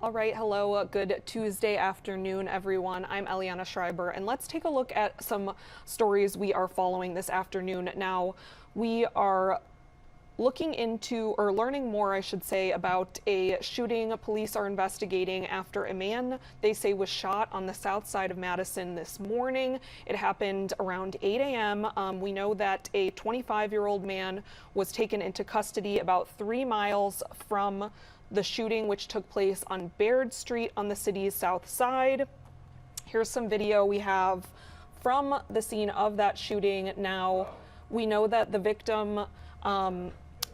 All right, hello, good Tuesday afternoon, everyone. I'm Eliana Schreiber, and let's take a look at some stories we are following this afternoon. Now, we are looking into, or learning more, I should say, about a shooting police are investigating after a man they say was shot on the south side of Madison this morning. It happened around 8 a.m. We know that a 25-year-old man was taken into custody about 3 miles from the shooting, which took place on Baird Street on the city's south side. Here's some video we have from the scene of that shooting. Now, we know that the victim,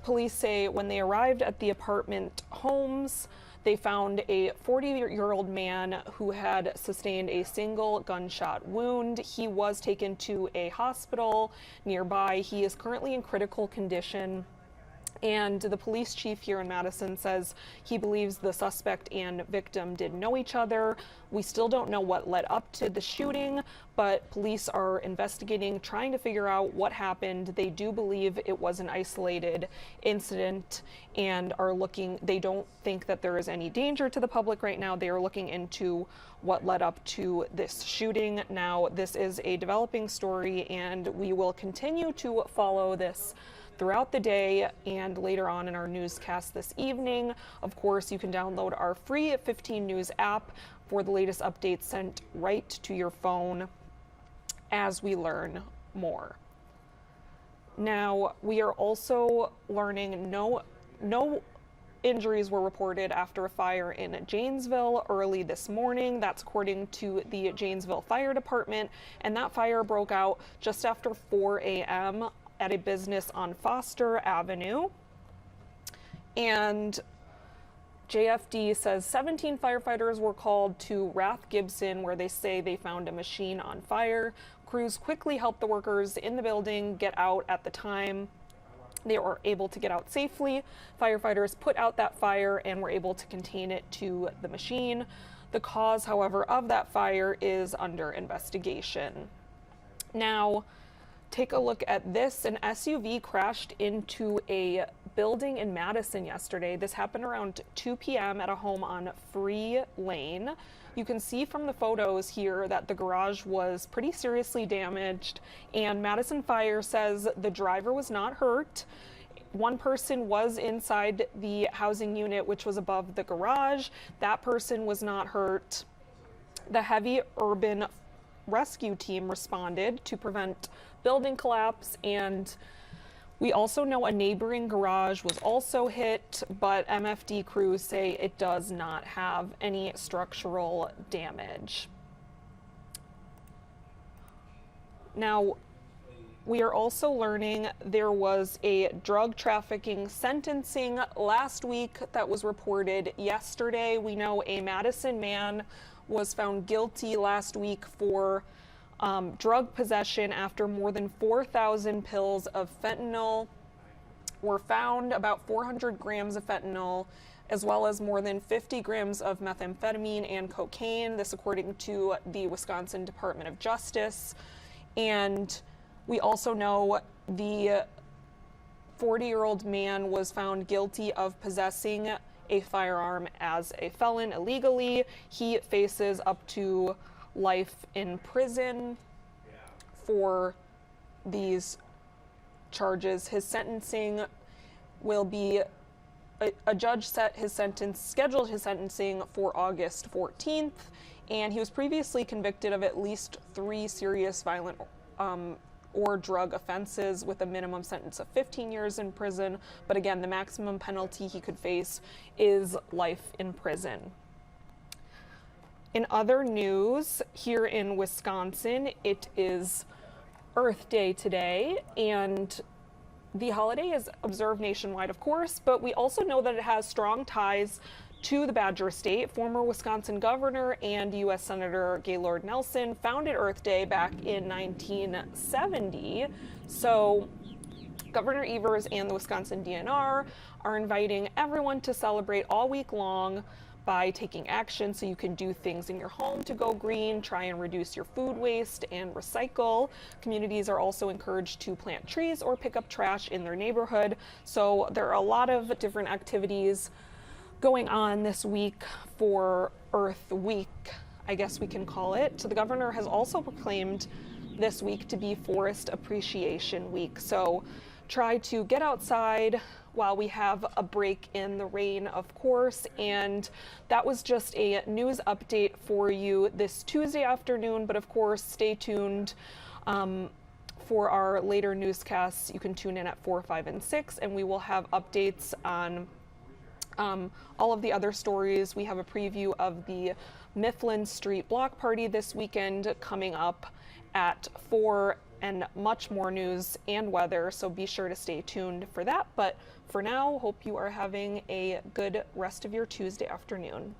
police say when they arrived at the apartment homes, they found a 40-year-old man who had sustained a single gunshot wound. He was taken to a hospital nearby. He is currently in critical condition. And the police chief here in Madison says he believes the suspect and victim did know each other. We still don't know what led up to the shooting, but police are investigating, trying to figure out what happened. They do believe it was an isolated incident and are looking, they don't think that there is any danger to the public right now. They are looking into what led up to this shooting. Now, this is a developing story, and we will continue to follow this throughout the day and later on in our newscast this evening. Of course, you can download our free 15 News app for the latest updates sent right to your phone as we learn more. Now, we are also learning no injuries were reported after a fire in Janesville early this morning. That's according to the Janesville Fire Department, and that fire broke out just after 4 a.m. at a business on Foster Avenue. And JFD says 17 firefighters were called to Rath Gibson, where they say they found a machine on fire. Crews quickly helped the workers in the building get out at the time. They were able to get out safely. Firefighters put out that fire and were able to contain it to the machine. The cause, however, of that fire is under investigation. Now, take a look at this. An SUV crashed into a building in Madison yesterday. This happened around 2 p.m. at a home on Free Lane. You can see from the photos here that the garage was pretty seriously damaged, and Madison Fire says the driver was not hurt. One person was inside the housing unit, which was above the garage. That person was not hurt. The heavy urban rescue team responded to prevent building collapse, and we also know a neighboring garage was also hit, but MFD crews say it does not have any structural damage. Now, we are also learning there was a drug trafficking sentencing last week that was reported yesterday. We know a Madison man was found guilty last week for drug possession after more than 4,000 pills of fentanyl were found, about 400 grams of fentanyl, as well as more than 50 grams of methamphetamine and cocaine. This according to the Wisconsin Department of Justice. And we also know the 40-year-old man was found guilty of possessing a firearm as a felon illegally. He faces up to life in prison for these charges. His sentencing will be, a judge scheduled his sentencing for August 14th, and he was previously convicted of at least 3 serious violent or drug offenses with a minimum sentence of 15 years in prison. But again, the maximum penalty he could face is life in prison. In other news, here in Wisconsin, it is Earth Day today, and the holiday is observed nationwide, of course, but we also know that it has strong ties to the Badger State. Former Wisconsin Governor and U.S. Senator Gaylord Nelson founded Earth Day back in 1970. So Governor Evers and the Wisconsin DNR are inviting everyone to celebrate all week long by taking action so you can do things in your home to go green, try and reduce your food waste and recycle. Communities are also encouraged to plant trees or pick up trash in their neighborhood. So there are a lot of different activities going on this week for Earth Week, I guess we can call it. So the governor has also proclaimed this week to be Forest Appreciation Week. So try to get outside while we have a break in the rain, of course. And that was just a news update for you this Tuesday afternoon. But of course, stay tuned for our later newscasts. You can tune in at 4, 5, and 6, and we will have updates on all of the other stories. We have a preview of the Mifflin Street Block Party this weekend coming up at 4, and much more news and weather, so be sure to stay tuned for that. But for now, hope you are having a good rest of your Tuesday afternoon.